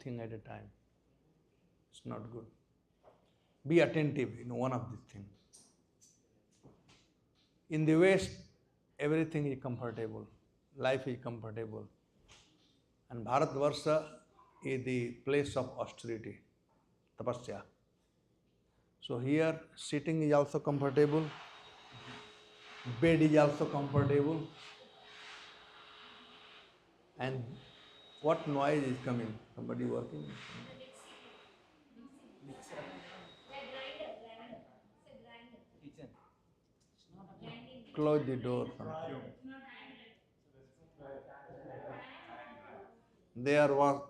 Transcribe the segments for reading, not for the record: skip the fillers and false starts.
thing at a time. It's not good. Be attentive in one of these things. In the West, everything is comfortable. Life is comfortable. And Bharatvarsha is the place of austerity, tapasya. So here, sitting is also comfortable. Bed is also comfortable. And what noise is coming? Somebody working? Close the door. They are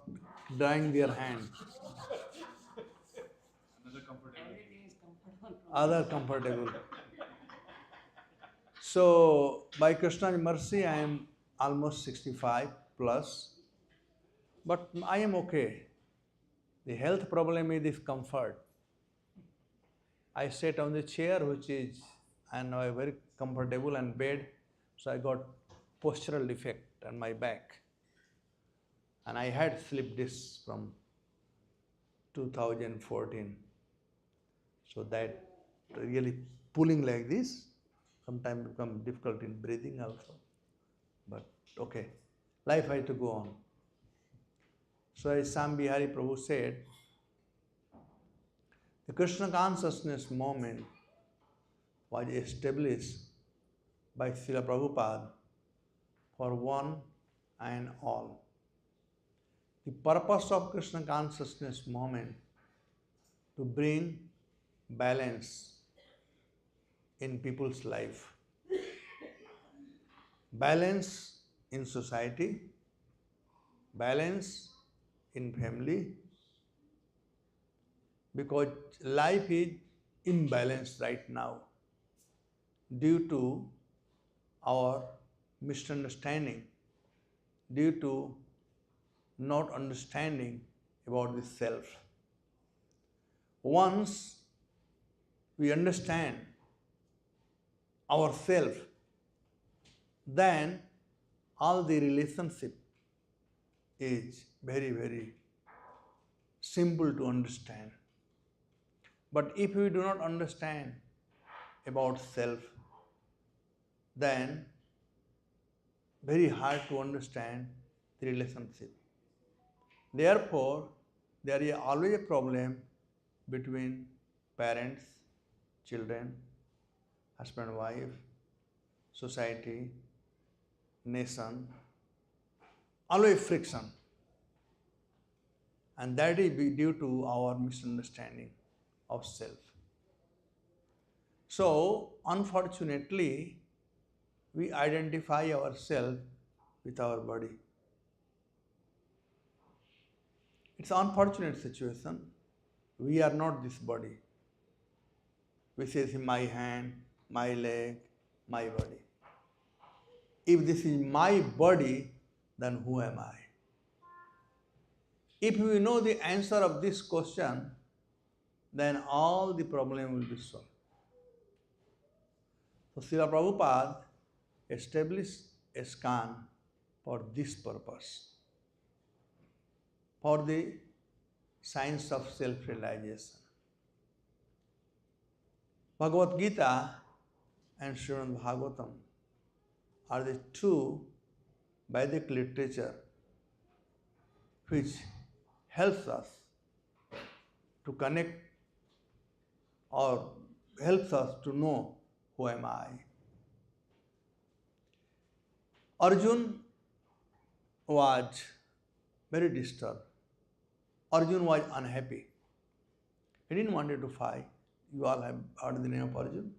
drying their hand. Other comfortable. So, by Krishna's mercy, I am almost 65 plus, but I am okay. The health problem is discomfort. I sat on the chair, which is, and I very comfortable and bed, so I got postural defect on my back. And I had slip disc from 2014. So that really pulling like this sometimes become difficult in breathing also. But okay, life has to go on. So as Sam Bihari Prabhu said, the Krishna consciousness movement was established by Srila Prabhupada for one and all. The purpose of Krishna consciousness movement to bring balance in people's life. Balance in society, balance in family, because life is imbalanced right now due to our misunderstanding, due to not understanding about the self. Once we understand ourself, then all the relationship is very, very simple to understand. But if we do not understand about self, then very hard to understand the relationship. Therefore, there is always a problem between parents, children, husband, wife, society, nation, always friction. And that is due to our misunderstanding of self. So, unfortunately, we identify ourselves with our body. It's an unfortunate situation. We are not this body. We say my hand, my leg, my body. If this is my body, then who am I? If we know the answer of this question, then all the problem will be solved. So Srila Prabhupada established a scan for this purpose, for the science of self-realization. Bhagavad Gita and Srimad Bhagavatam are the two Vedic literature which helps us to connect or helps us to know who am I. Arjun was very disturbed. Arjun was unhappy. He didn't want to fight. You all have heard the name of Arjun.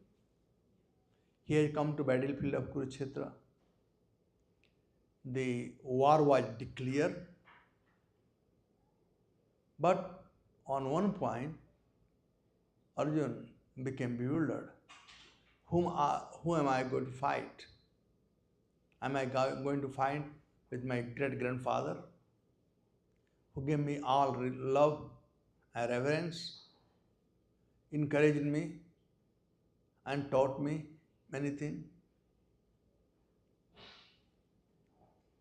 He had come to battlefield of Kurukshetra. The war was declared. But on one point, Arjun became bewildered. Whom am I going to fight? Am I going to fight with my great-grandfather, who gave me all love and reverence, encouraged me and taught me many things?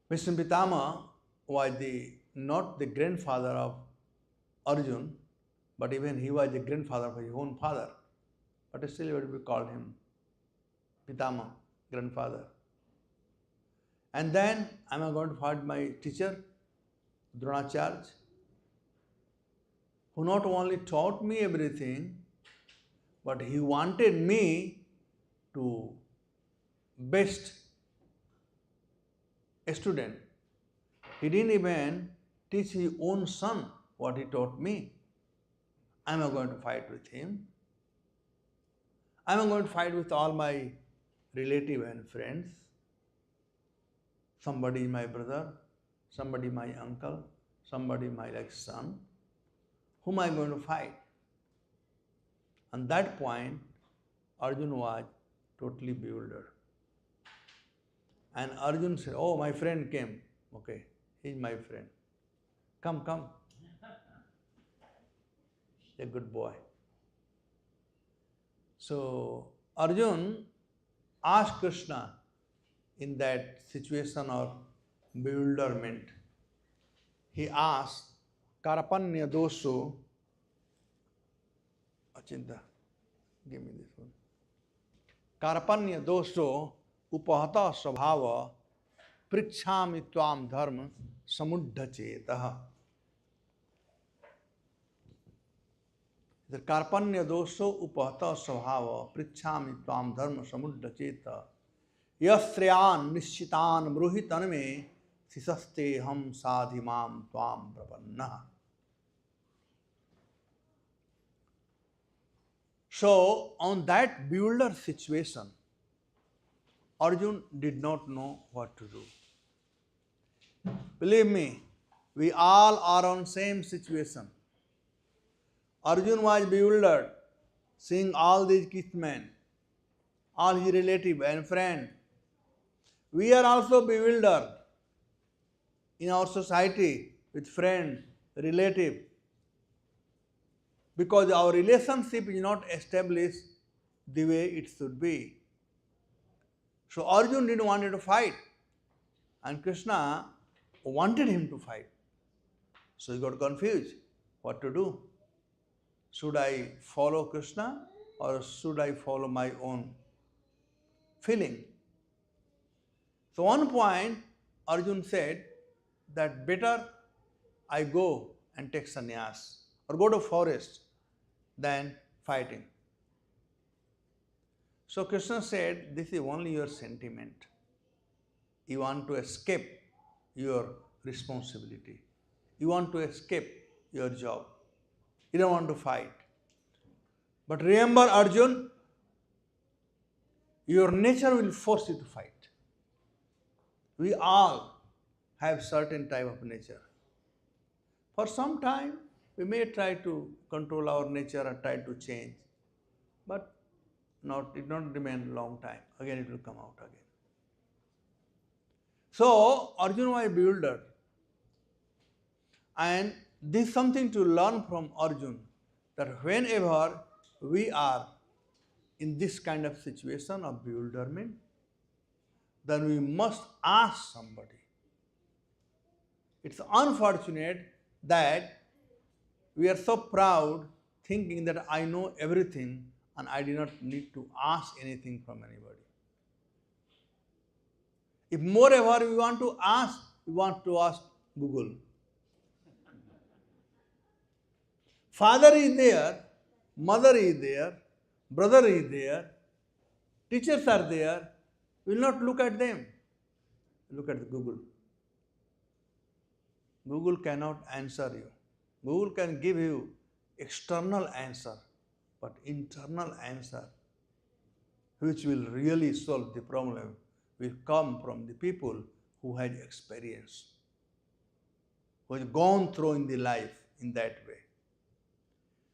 Vishnu Pitama was not the grandfather of Arjun, but even he was the grandfather of his own father. But still we called him Pitama, grandfather. And then I am going to find my teacher, Dronacharya, who not only taught me everything, but he wanted me to best a student. He didn't even teach his own son what he taught me. I am going to fight with him. I am going to fight with all my relatives and friends. Somebody my brother, somebody my uncle, somebody my son. Whom I am going to fight? At that point, Arjun was totally bewildered. And Arjun said, "Oh, my friend came. Okay, he is my friend. Come, come. A good boy." So Arjun asked Krishna in that situation of bewilderment. He asked, Karapanya doso, Achinta, give me this one. Karapanya doso upahata svabhava pricchami tvam dharma samuddha chetah. The Karpanya doso upahata svabhava pricchami tvam dharma samuddha chetah. Yasriyan nishitan bruhitan me sisaste ham sadhimam tvam prapanna. So, on that bewildered situation, Arjun did not know what to do. Believe me, we all are on same situation. Arjun was bewildered, seeing all these kitmen, all his relatives and friends. We are also bewildered in our society with friends, relatives, because our relationship is not established the way it should be. So Arjun didn't want to fight, and Krishna wanted him to fight. So he got confused what to do. Should I follow Krishna or should I follow my own feeling? So one point Arjun said that better I go and take sannyas or go to forest than fighting. So Krishna said, this is only your sentiment. You want to escape your responsibility. You want to escape your job. You don't want to fight. But remember, Arjun, your nature will force you to fight. We all have certain type of nature. For some time, we may try to control our nature or try to change, but it not remain a long time. Again, it will come out again. So, Arjuna was bewildered. And this is something to learn from Arjuna, that whenever we are in this kind of situation of bewilderment, then we must ask somebody. It's unfortunate that we are so proud thinking that I know everything and I do not need to ask anything from anybody. If moreover we want to ask Google. Father is there, mother is there, brother is there, teachers are there. We will not look at them. Look at the Google. Google cannot answer you. Google can give you external answer, but internal answer, which will really solve the problem, will come from the people who had experience, who had gone through in the life in that way.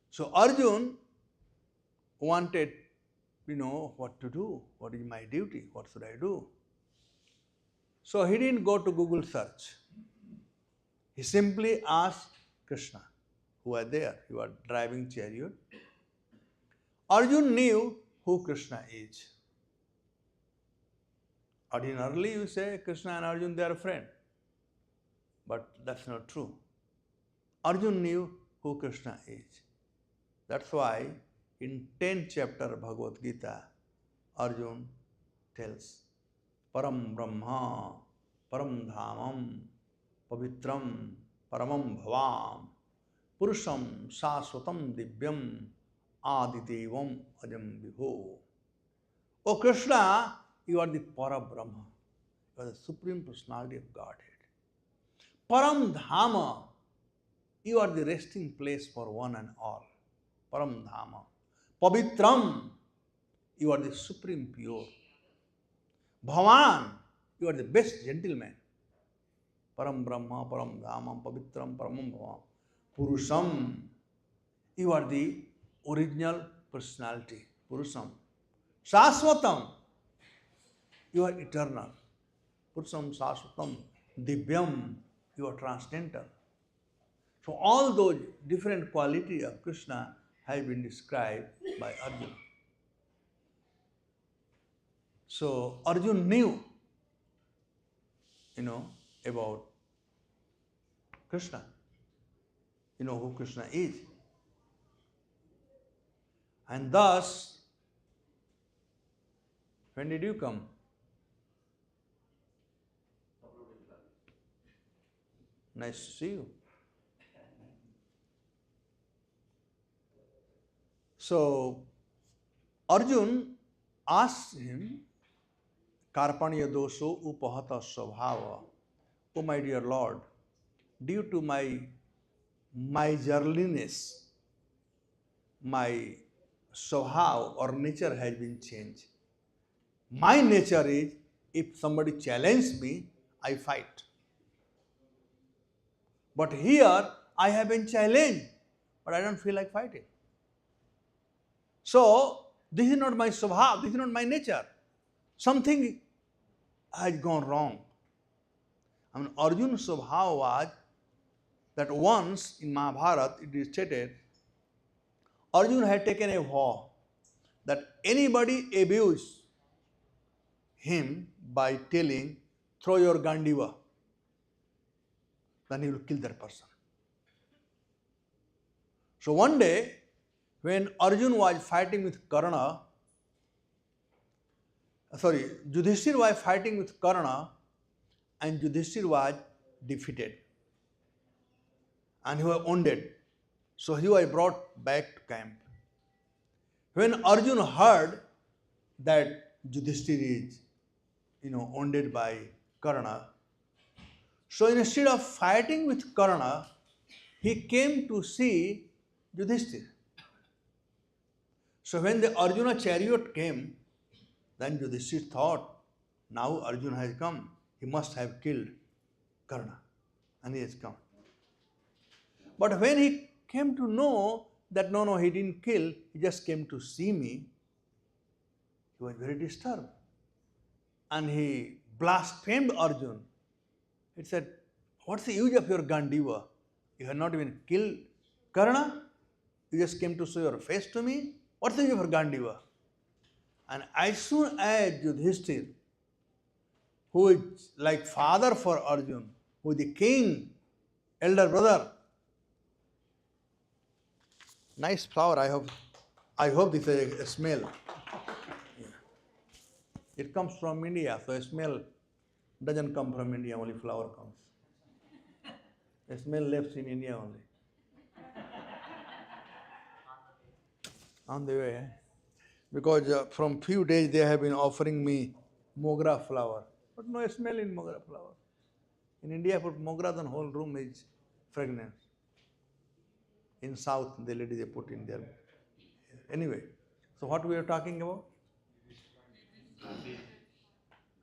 So Arjun wanted, what to do, what is my duty, what should I do? So he didn't go to Google search. He simply asked Krishna, who was there. He was driving chariot. Arjun knew who Krishna is. Ordinarily, you say Krishna and Arjun, they are friends. But that's not true. Arjun knew who Krishna is. That's why in 10th chapter of Bhagavad Gita, Arjun tells, Param Brahma, Param Dhamam, Pavitram, Paramam Bhavam, Purusham Saswatam Divyam, Adidevam Ajam Vibho. O Krishna, you are the Parabrahma. You are the Supreme Personality of Godhead. Param Dhama, you are the resting place for one and all. Param Dhama. Pavitram, you are the Supreme Pure. Bhavan, you are the best gentleman. Param Brahma, Param Dhama, Pavitram, Paramam Bhavam. Purusham, you are the original personality. Purusham. Saswatam, you are eternal. Purusham Saswatam. Divyam, you are transcendental. So all those different qualities of Krishna have been described by Arjuna. So Arjuna knew, about Krishna. You know who Krishna is. And thus, when did you come? Nice to see you. So, Arjun asked him, Karpanya dosho upahata svabhava. Oh my dear Lord, due to my miserliness, my svabhav or nature has been changed. My nature is, if somebody challenges me, I fight. But here, I have been challenged, but I don't feel like fighting. So, this is not my svabhav, this is not my nature. Something has gone wrong. Arjuna's svabhav was that once in Mahabharata it is stated, Arjuna had taken a vow that anybody abuse him by telling, throw your Gandiva, then he will kill that person. So one day, when Arjuna was fighting with Yudhishthira was fighting with Karna, and Yudhishthira was defeated. And he was wounded. So he was brought back to camp. When Arjuna heard that Yudhishthira is, wounded by Karna, so instead of fighting with Karna, he came to see Yudhishthira. So when the Arjuna chariot came, then Yudhishthira thought, now Arjuna has come, he must have killed Karna, and he has come. But when he came to know that no, he didn't kill, he just came to see me, he was very disturbed. And he blasphemed Arjuna. He said, what's the use of your Gandiva? You have not even killed Karna, you just came to show your face to me? What's the use of your Gandiva? And as soon as Yudhishthira, who is like father for Arjuna, who is the king, elder brother, nice flower, I hope this is a smell. Yeah. It comes from India, so a smell doesn't come from India, only flower comes. A smell lives in India only. On the way, because from few days they have been offering me mogra flower, but no smell in mogra flower. In India, put mogra, the whole room is fragrance. In South, the lady they put in there. Anyway, so what we are talking about?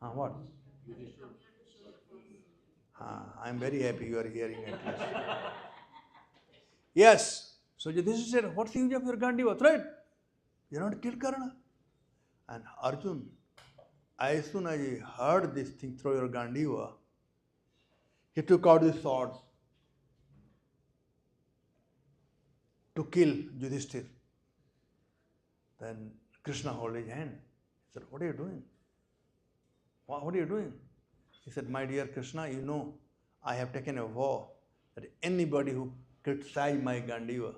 What? I am very happy you are hearing at least. Yes. So Yudhishthira said, what's the use of your Gandiva? Throw it. You not kill Karna. And Arjuna, as soon as he heard this thing, throw your Gandiva, he took out his swords to kill Yudhishthira. Then Krishna held his hand. He said, what are you doing? What are you doing? He said, my dear Krishna, I have taken a vow that anybody who criticize my Gandiva,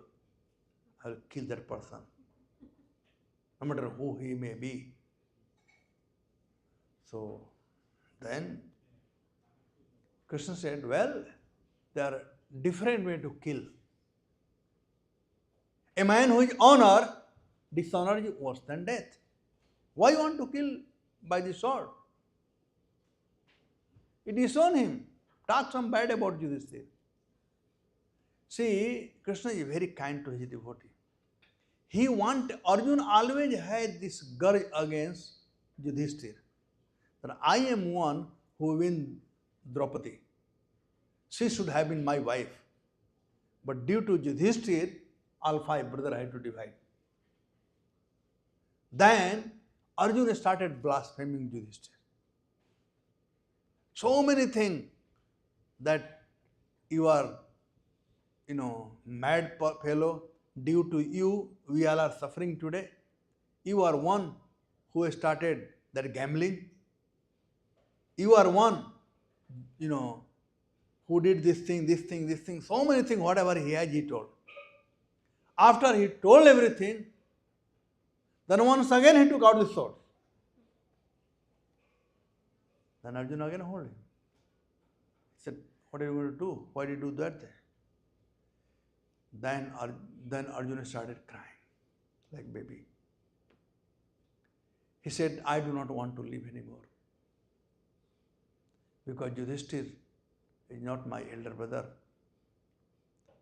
I will kill that person, no matter who he may be. So then Krishna said, well, there are different ways to kill. A man who is honor, dishonor is worse than death. Why you want to kill by the sword? You disown him. Talk some bad about Yudhishthira. See, Krishna is very kind to his devotee. Arjuna always had this grudge against Yudhishthira. That I am one who win Draupadi. She should have been my wife. But due to Yudhishthira, all five brothers had to divide. Then Arjuna started blaspheming Yudhishthira. So many things that you are, mad fellow. Due to you, we all are suffering today. You are one who started that gambling. You are one, who did this thing, so many things, whatever he has, he told. After he told everything, then once again he took out the sword. Then Arjuna again hold him. He said, what are you going to do? Why did you do that? Then Arjuna started crying like baby. He said, I do not want to live anymore. Because Yudhishthira is not my elder brother.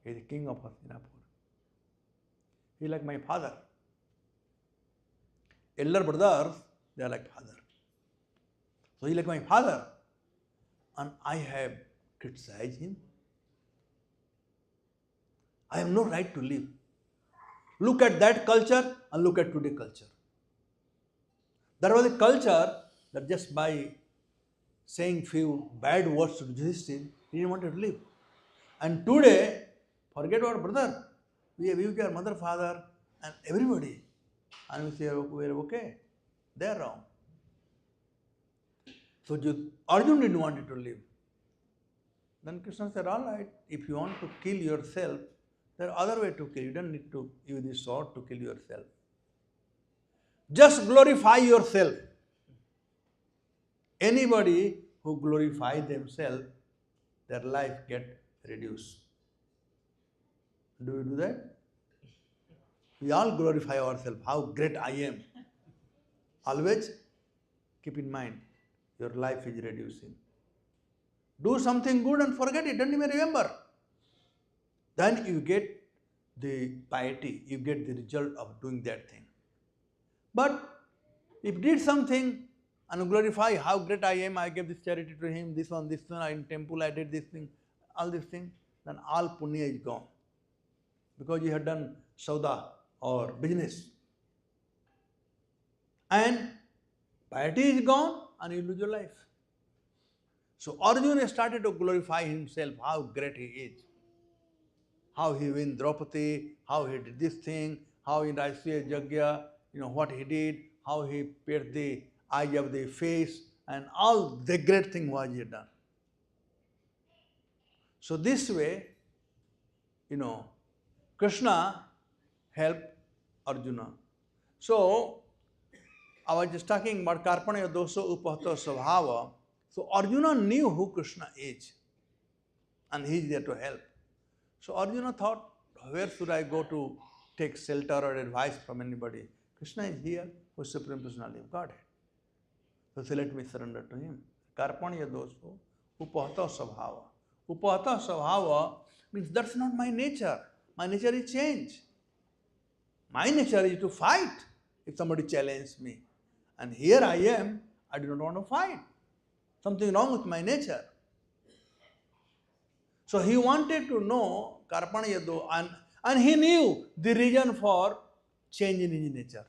He is the king of Hastinapur. He is like my father. Elder brothers, they are like father. So he is like my father. And I have criticized him. I have no right to live. Look at that culture and look at today's culture. There was a culture that just by saying few bad words to Yudhishthira, he didn't want to live. And today, forget our brother. We abuse our mother, father, and everybody. And we say, we are okay. They are wrong. So Arjuna didn't want it to live. Then Krishna said, all right, if you want to kill yourself, there are other ways to kill. You don't need to use this sword to kill yourself. Just glorify yourself. Anybody who glorifies themselves, their life gets reduced. Do we do that? We all glorify ourselves, how great I am. Always keep in mind, your life is reducing. Do something good and forget it, don't even remember. Then you get the piety, you get the result of doing that thing. But if you did something and glorify how great I am, I gave this charity to him, this one, in temple I did this thing, all these things, then all punya is gone. Because you have done sauda or business. And piety is gone and you lose your life. So Arjuna started to glorify himself, how great he is. How he win Draupadi, how he did this thing, how in Raishya Yajna, what he did, how he pierced the eyes of the face, and all the great thing was he done. So this way, Krishna helped Arjuna. So I was just talking about Karpanya Dosa Upahata Svabhava. So Arjuna knew who Krishna is, and he is there to help. So Arjuna thought, where should I go to take shelter or advice from anybody? Krishna is here, who is Supreme Personality of Godhead. So let me surrender to him. Karpanya doso upahata svabhava. Upahata svabhava means that's not my nature. My nature is change. My nature is to fight if somebody challenges me. And here I am, I do not want to fight. Something wrong with my nature. So he wanted to know Karpanya dosa, and he knew the reason for change in his nature.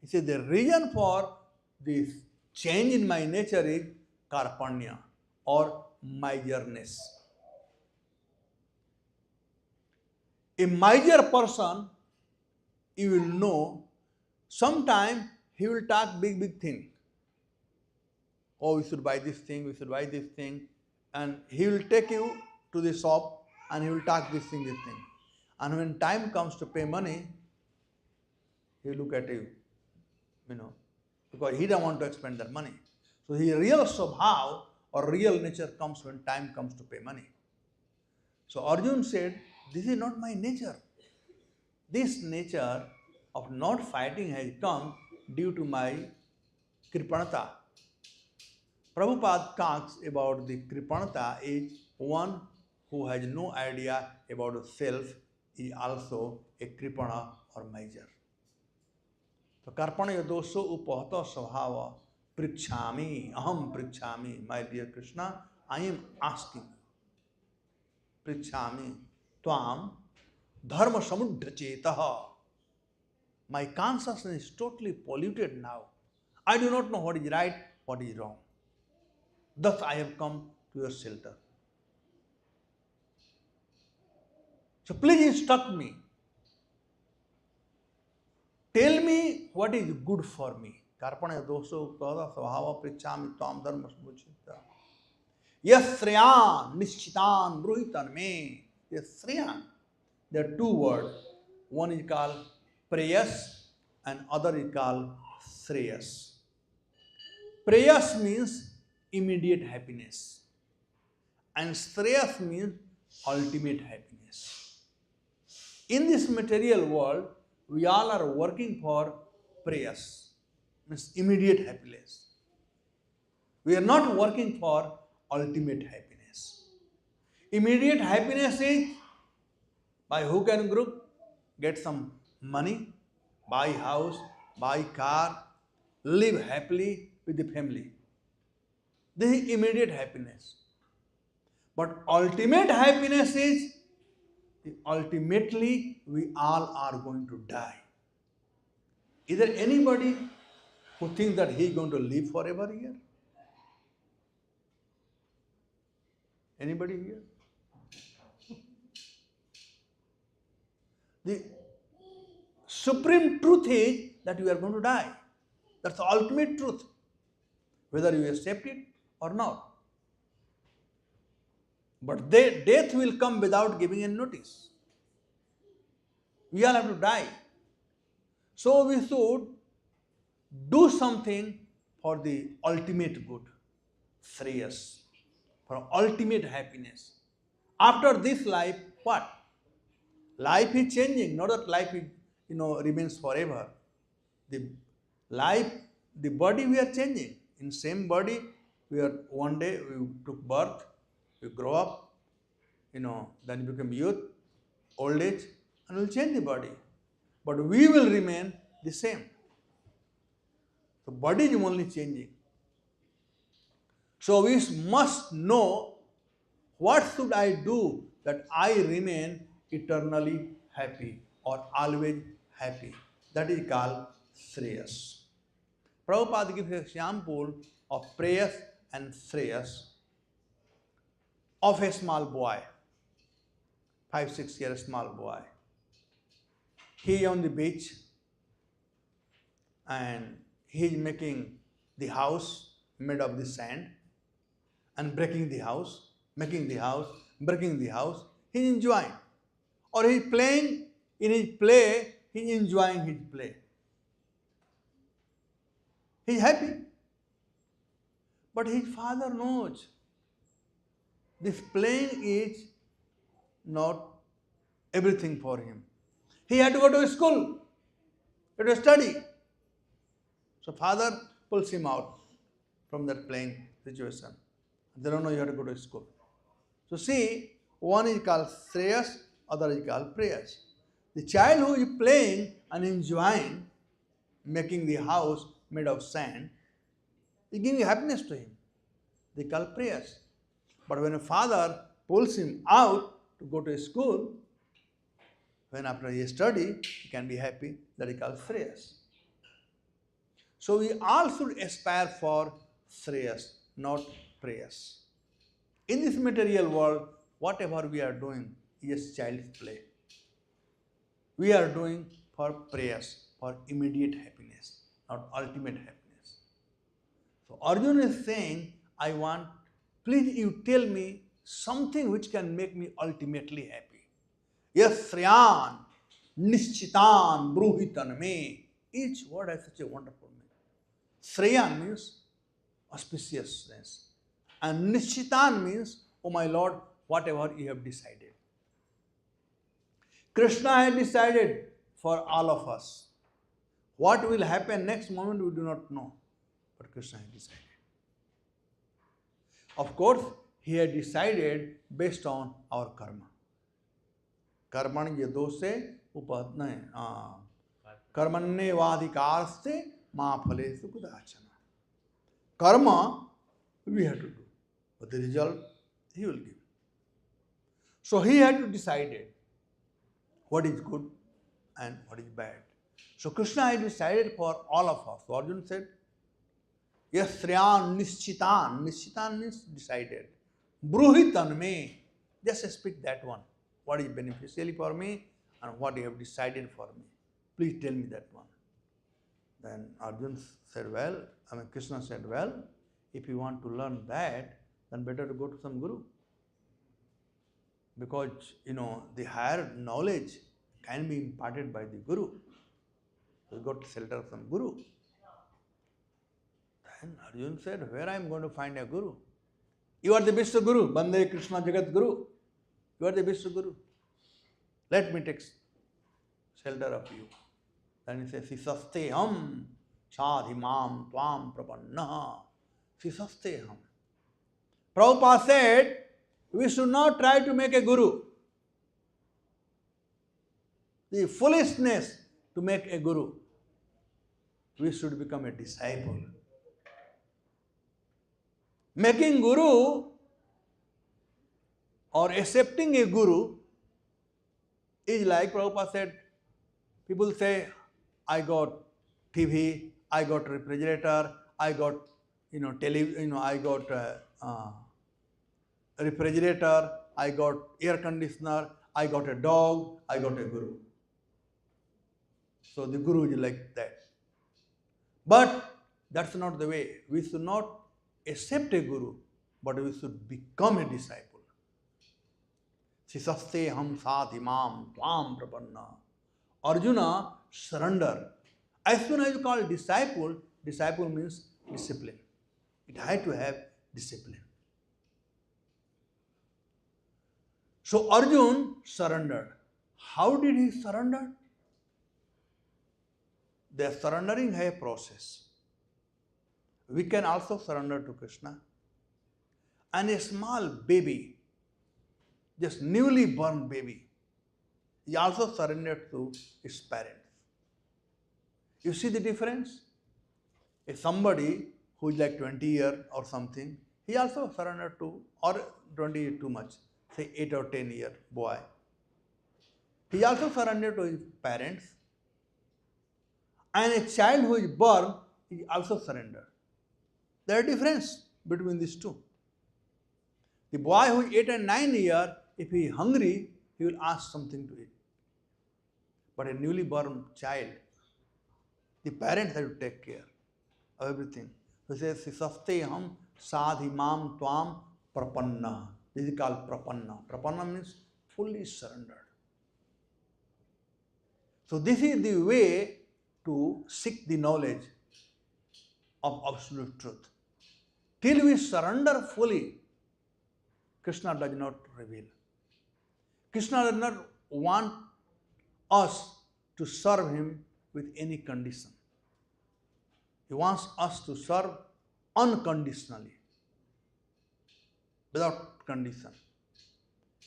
He said, the reason for this change in my nature is Karpanya or miserliness. A miser person, you will know, sometime he will talk big thing. Oh, we should buy this thing, we should buy this thing. And he will take you to the shop and he will talk this thing, this thing. And when time comes to pay money, he will look at you, because he don't want to expend that money. So his real swabhav or real nature comes when time comes to pay money. So Arjun said, this is not my nature. This nature of not fighting has come due to my kripanata. Prabhupada talks about the kripanata is one who has no idea about self is also a kripana or miser. So karpana doso upahata svabhava prichhami, aham prichhami, my dear Krishna, I am asking you, prichhami tvam dharma samudra chetaha. My consciousness is totally polluted now. I do not know what is right, what is wrong. Thus I have come to your shelter. So please instruct me. Tell me what is good for me. Karpana doso kada svabhava prichhami tvam dharma samudra. Yes, Sriyan, Nishchitan, Bruhitan me. Yes, Sriyan. There are two words. One is called Preyas and other is called Shreyas. Preyas means immediate happiness and Shreyas means ultimate happiness. In this material world, we all are working for Preyas, means immediate happiness. We are not working for ultimate happiness. Immediate happiness is by hook and crook, get some money, buy house, buy car, live happily with the family. This is immediate happiness. But ultimate happiness is ultimately we all are going to die. Is there anybody who thinks that he is going to live forever here? Anybody here? The supreme truth is that you are going to die. That's the ultimate truth, whether you accept it or not. But death will come without giving a notice. We all have to die. So we should do something for the ultimate good, Shreyas, for ultimate happiness. After this life, what? Life is changing, not that life is, remains forever. The life, the body we are changing. In same body, one day we took birth, we grow up, then we become youth, old age, and we'll change the body. But we will remain the same. The body is only changing. So we must know what should I do that I remain eternally happy or always happy. That is called Shreyas. Prabhupada gives a example of Preyas and Shreyas of a small boy, 5-6 year small boy. He is on the beach and he is making the house made of the sand and breaking the house, making the house, breaking the house. He is enjoying. Or he is playing in his play, he is enjoying his play. He is happy. But his father knows this playing is not everything for him. He had to go to school, he had to study. So father pulls him out from that playing situation. They don't know you have to go to school. So see, one is called Shreyas, other is called Preyas. The child who is playing and enjoying, making the house made of sand, is giving happiness to him. They call Preyas. But when a father pulls him out to go to school, when after he study, he can be happy, that is called Shreyas. So we all should aspire for Shreyas, not Preyas. In this material world, whatever we are doing is child's play. We are doing for Preyas, for immediate happiness, not ultimate happiness. So Arjuna is saying, please you tell me something which can make me ultimately happy. Yes, Sriyan, Nishchitan, Bruhitan me. Each word has such a wonderful meaning. Sriyan means auspiciousness. And Nishchitan means, oh my Lord, whatever you have decided. Krishna had decided for all of us. What will happen next moment we do not know. But Krishna had decided. Of course, he had decided based on our karma. Karman yadose upadne karmanne vadhikarste ma phale sukudachana. Karma we have to do, but the result he will give. So he had to decide what is good and what is bad. So Krishna had decided for all of us. So Arjuna said, yes, Sriyan Nishchitan. Nishchitan means decided. Bruhitan me. Just speak that one. What is beneficial for me and what you have decided for me. Please tell me that one. Then Arjuna said, Krishna said, well, if you want to learn that, then better to go to some guru. Because, the higher knowledge can be imparted by the guru. So you got to shelter some guru. Then Arjuna said, where I am going to find a guru? You are the best guru. Bande Krishna Jagat Guru. You are the best guru. Let me take shelter of you. Then he says, Sisasteham sadhimam tvam prapanna. Sisasteham. Prabhupada said, we should not try to make a guru. The foolishness to make a guru. We should become a disciple. Making guru or accepting a guru is like Prabhupada said, people say, I got TV, I got refrigerator, I got I got refrigerator, I got air conditioner, I got a dog, I got a guru. So the guru is like that. But that's not the way. We should not accept a guru, but we should become a disciple. Sisaste ham sadhimam tvam prapanna. Arjuna, surrender. As soon as you call disciple, disciple means discipline. It had to have discipline. So Arjuna surrendered. How did he surrender? The surrendering has a process. We can also surrender to Krishna. And a small baby, just newly born baby, he also surrendered to his parents. You see the difference? If somebody who is like 20 years or something, he also surrendered to, or 20 years too much, say 8 or 10 year boy. He also surrendered to his parents. And a child who is born, he also surrendered. There is a difference between these two. The boy who is 8 and 9 years, if he is hungry, he will ask something to eat. But a newly born child, the parents have to take care of everything. He says, Sisasteham sadhimam tvam prapanna. This is called prapanna. Prapanna means fully surrendered. So this is the way to seek the knowledge of absolute truth. Till we surrender fully, Krishna does not reveal. Krishna does not want us to serve him with any condition. He wants us to serve unconditionally, without condition.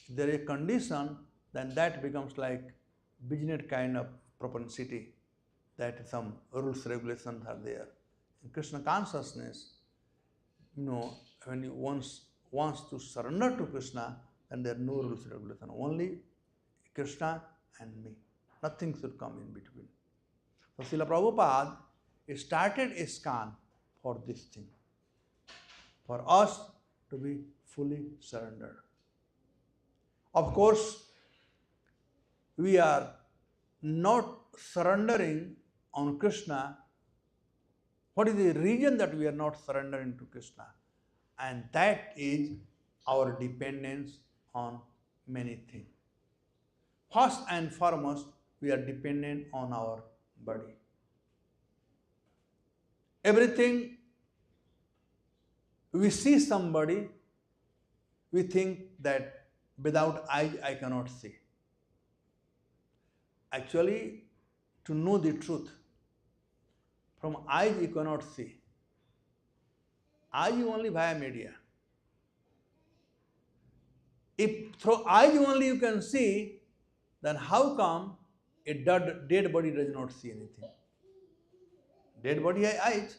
If there is a condition, then that becomes like business kind of propensity, that some rules, regulations are there. In Krishna consciousness, when you wants to surrender to Krishna, then there are no rules, regulations. Only Krishna and me. Nothing should come in between. So Srila Prabhupada started ISKCON for this thing, for us to be fully surrendered. Of course, we are not surrendering on Krishna. What is the reason that we are not surrendering to Krishna? And that is our dependence on many things. First and foremost, we are dependent on our body. Everything we see somebody, we think that without eyes I cannot see. Actually, to know the truth, from eyes you cannot see. Eyes only via media. If through eyes only you can see, then how come a dead body does not see anything? Dead body has eyes,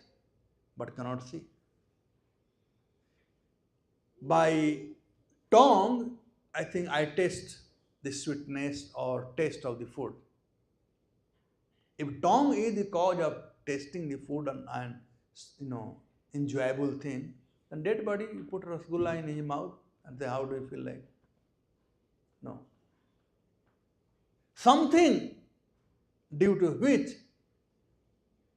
but cannot see. By tongue, I think I taste the sweetness or taste of the food. If tongue is the cause of tasting the food and enjoyable thing, then dead body, you put rasgulla in his mouth and say, how do you feel like? No. Something due to which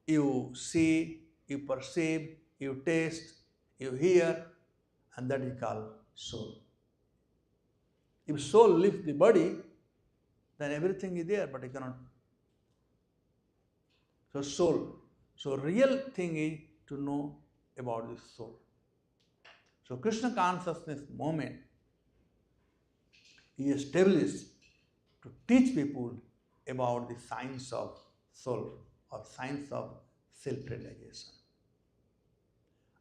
you see, you perceive, you taste, you hear, and that is called soul. If soul leaves the body, then everything is there, but you cannot. So soul. So real thing is to know about the soul. So Krishna consciousness movement is established to teach people about the science of soul or science of self-realization.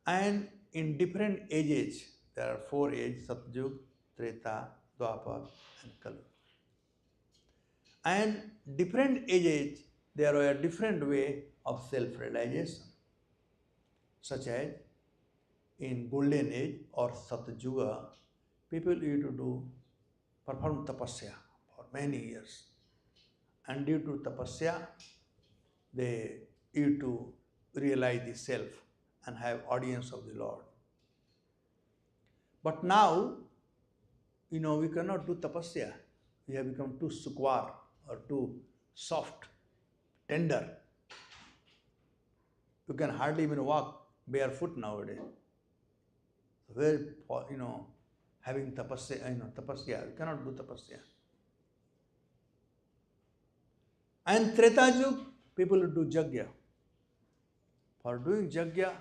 And in different ages, there are 4 ages, Satyug, Treta, Dwapar and Kali. And different ages, there were different way of self-realization, such as in Golden Age or Satyuga, people used to perform tapasya for many years. And due to tapasya, they used to realize the self and have audience of the Lord. But now, we cannot do tapasya. We have become too sukwar or too soft, tender. You can hardly even walk barefoot nowadays. Where, having tapasya, you cannot do tapasya. And Treta Yug, people do jagya. For doing jagya,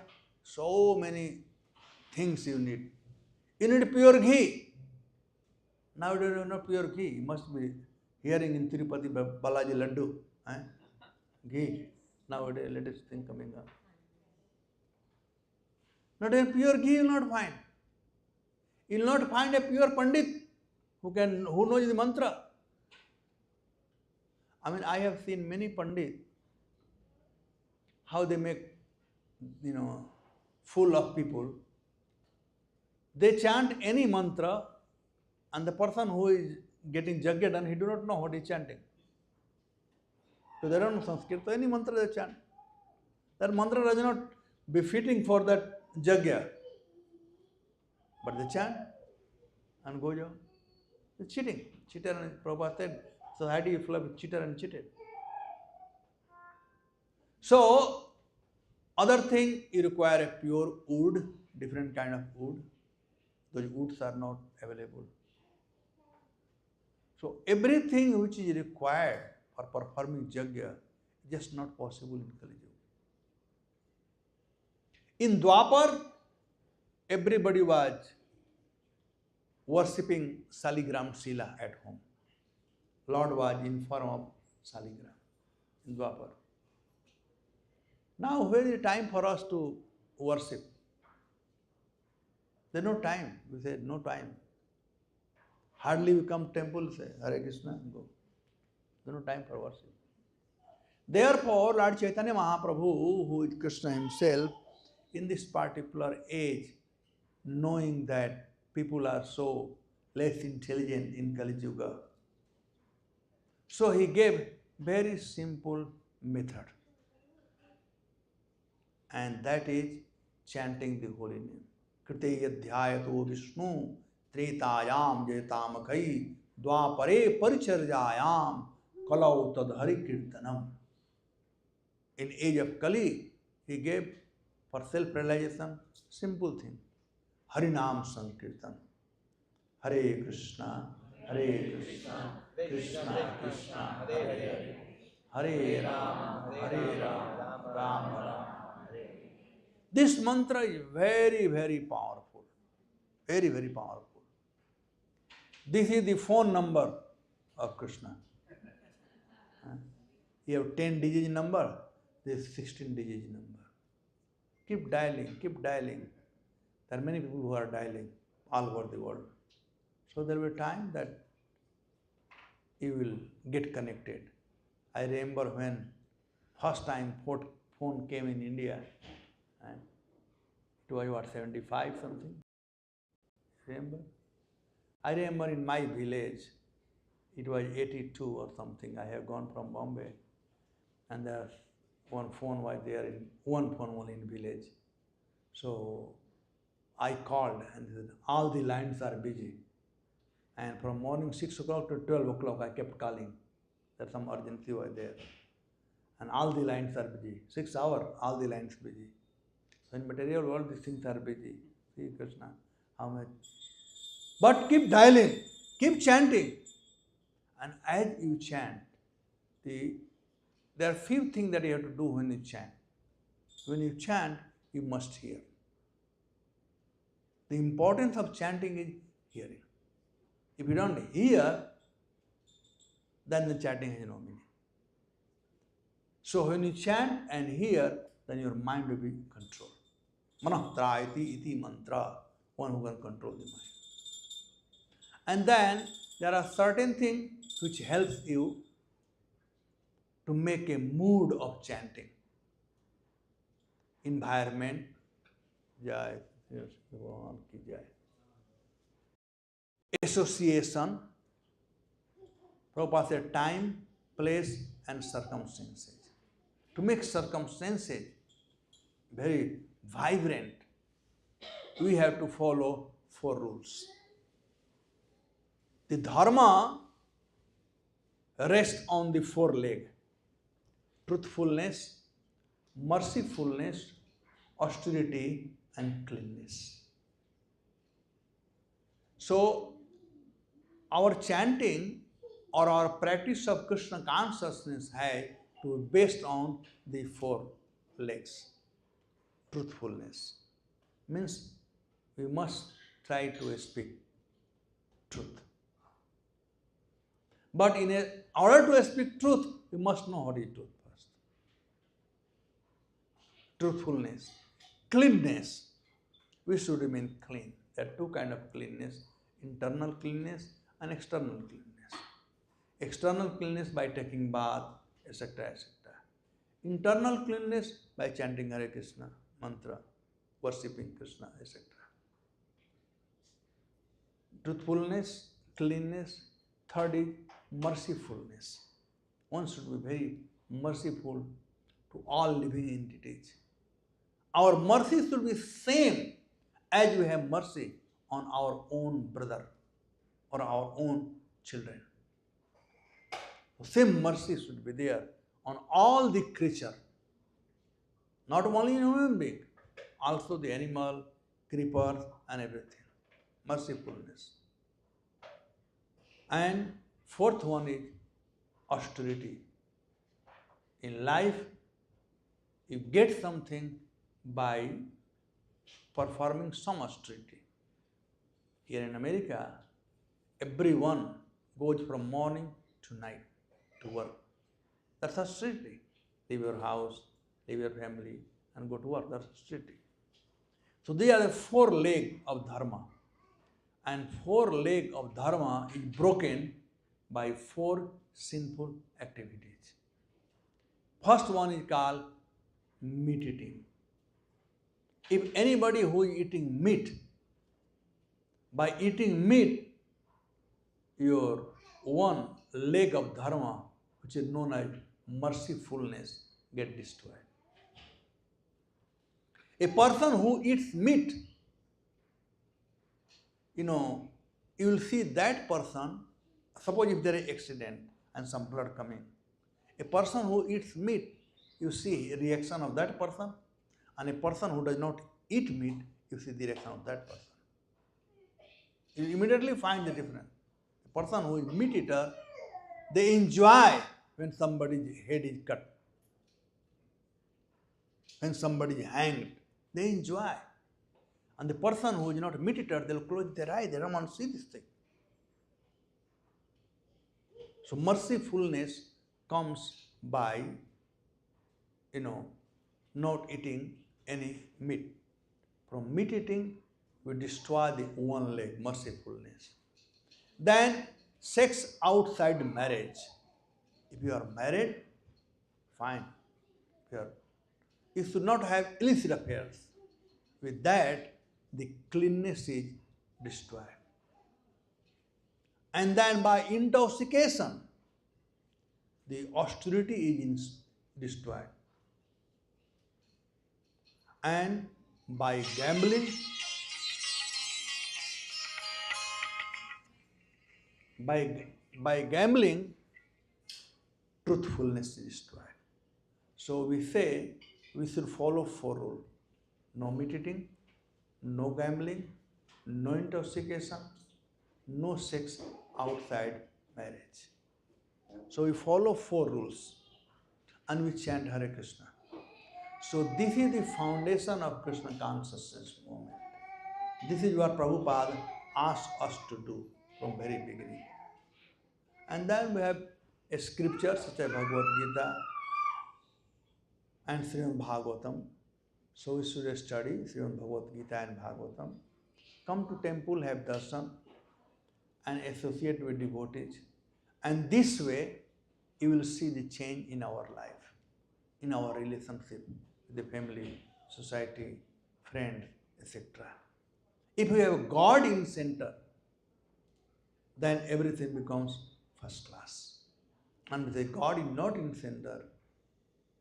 so many things you need. You need pure ghee. Nowadays, not pure ghee. You must be hearing in Tirupati Balaji Laddu. Ghee. Nowadays, latest thing coming up. Not a pure ghee you will not find. You will not find a pure Pandit who knows the mantra. I have seen many Pandits, how they make, full of people. They chant any mantra, and the person who is getting jagya done, he do not know what he is chanting. So they don't know Sanskrit, so any mantra they chant. That mantra does not befitting for that jagya. But they chant and go on. It's cheating. Cheater and Prabhupada said, society is full of cheater and cheated. So, other thing, you require a pure wood, different kind of wood. Those woods are not available. So, everything which is required for performing jagya is just not possible in Kali Yuga. In Dwapar, everybody was worshipping Saligram Sila at home. Lord was in form of Saligram in Dwapar. Now, where is the time for us to worship? There is no time. We said no time. Hardly we come temple, say Hare Krishna, and go. There is no time for worship. Therefore, Lord Chaitanya Mahaprabhu, who is Krishna himself, in this particular age, knowing that people are so less intelligent in Kali Yuga, so he gave very simple method. And that is chanting the holy name. Krite yadhyayato Vishnu tretayam jayatamakhi dwapare paricharjayam kalau tadhari kirtanam. In age of Kali, he gave for self-realization simple thing. Harinam Sankirtan. Hare Krishna, Hare Krishna, Krishna Krishna, Hare Hare, Hare Rama, Hare Rama, Rama Rama, Hare. This mantra is very, very powerful. Very, very powerful. This is the phone number of Krishna. You have 10 digit number, this is 16 digit number. Keep dialing, keep dialing. There are many people who are dialing all over the world. So there will be time that you will get connected. I remember when first time phone came in India, and it was what, 75 something? Remember? I remember in my village, it was 82 or something. I have gone from Bombay, and there one phone was there, in one phone only in village. So I called and they said, all the lines are busy. And from morning 6 o'clock to 12 o'clock, I kept calling that some urgency was there. And all the lines are busy. 6 hours, all the lines busy. So in material world, these things are busy. See, Krishna, how much? But keep dialing, keep chanting. And as you chant, there are few things that you have to do when you chant. When you chant, you must hear. The importance of chanting is hearing. If you don't hear, then the chanting has no meaning. So when you chant and hear, then your mind will be controlled. Manatrayati iti mantra, one who can control the mind. And then there are certain things which helps you to make a mood of chanting. Environment, jai, yes, Bhagavan ki jai. Association, Prabhupada said time, place and circumstances. To make circumstances very vibrant, we have to follow 4 rules. The dharma rests on the 4 legs: truthfulness, mercifulness, austerity, and cleanness. So, our chanting or our practice of Krishna consciousness has to be based on the 4 legs. Truthfulness means we must try to speak truth. But in order to speak truth, we must know what is truth first. Truthfulness. Cleanness. We should remain clean. There are 2 kinds of cleanness: internal cleanness and external cleanness. External cleanness by taking bath, etc., etc. Internal cleanness by chanting Hare Krishna mantra, worshipping Krishna, etc. Truthfulness, cleanness. Third is mercifulness. One should be very merciful to all living entities. Our mercy should be same as we have mercy on our own brother or our own children. Same mercy should be there on all the creature, not only human being, also the animal, creepers, and everything. Mercifulness. And 4th one is austerity. In life, you get something by performing some austerity. Here in America, everyone goes from morning to night to work. That's austerity. Leave your house, leave your family, and go to work. That's austerity. So these are the 4 legs of dharma. And 4 legs of dharma is broken by 4 sinful activities. First one is called meat eating. If anybody who is eating meat, by eating meat, your 1 leg of dharma, which is known as mercifulness, get destroyed. A person who eats meat, you will see that person, suppose if there is accident and some blood coming, a person who eats meat, you see reaction of that person, and a person who does not eat meat, you see the reaction of that person. You immediately find the difference. The person who is meat eater, they enjoy when somebody's head is cut, when somebody is hanged. They enjoy. And the person who is not a meat eater, they'll close their eye. They don't want to see this thing. So mercifulness comes by, not eating any meat. From meat eating, we destroy the one leg, mercifulness. Then sex outside marriage. If you are married, fine. You should not have illicit affairs. With that, the cleanness is destroyed. And then by intoxication, the austerity is destroyed. And by gambling, truthfulness is destroyed. So we say we should follow 4 rules. No meat eating, no gambling, no intoxication, no sex outside marriage. So we follow 4 rules and we chant Hare Krishna. So this is the foundation of Krishna consciousness movement. This is what Prabhupada asked us to do from very beginning. And then we have a scripture such as Bhagavad Gita and Srimad Bhagavatam. So we should study Srimad Bhagavad Gita and Bhagavatam. Come to temple, have darshan and associate with devotees. And this way, you will see the change in our life, in our relationship with the family, society, friends, etc. If we have God in center, then everything becomes first class. And if the God is not in center,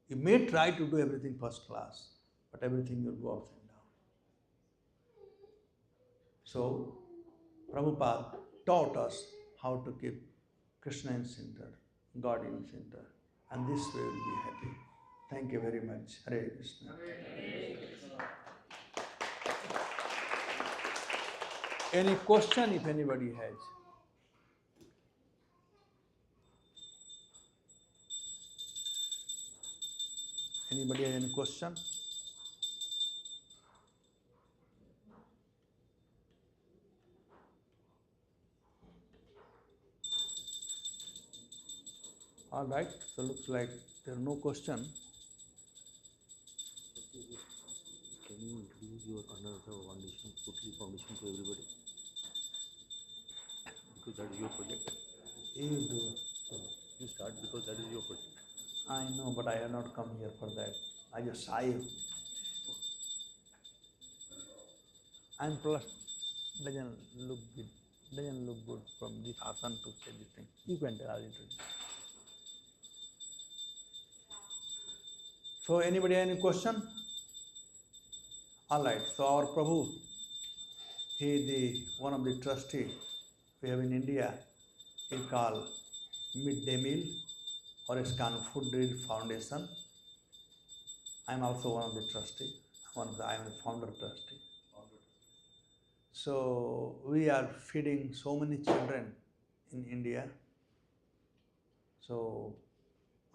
you may try to do everything first class, but everything will go ups and down. So, Prabhupada taught us how to keep Krishna in center, God in center, and this way we'll be happy. Thank you very much. Hare Krishna. Any question if anybody has? Anybody has any question? All right, so looks like there are no question. Can you introduce your another foundation, Putli Foundation to everybody? Because that is your project. You do. You start because that is your project. I know, but I have not come here for that. I just saw you. And plus, doesn't look good from this asana to say this thing. You can tell, I'll introduce. So anybody have any question? All right, so our Prabhu, he is one of the trustee we have in India. He called Midday Meal or it's called Food Deal Foundation. I am also one of the trustee. I am the founder trustee. So we are feeding so many children in India. So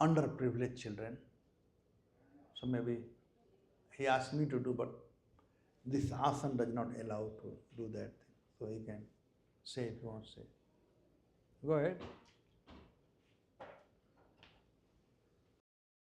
underprivileged children. So maybe he asked me to do, but this asana does not allow to do that thing. So he can say if you want to say. Go ahead.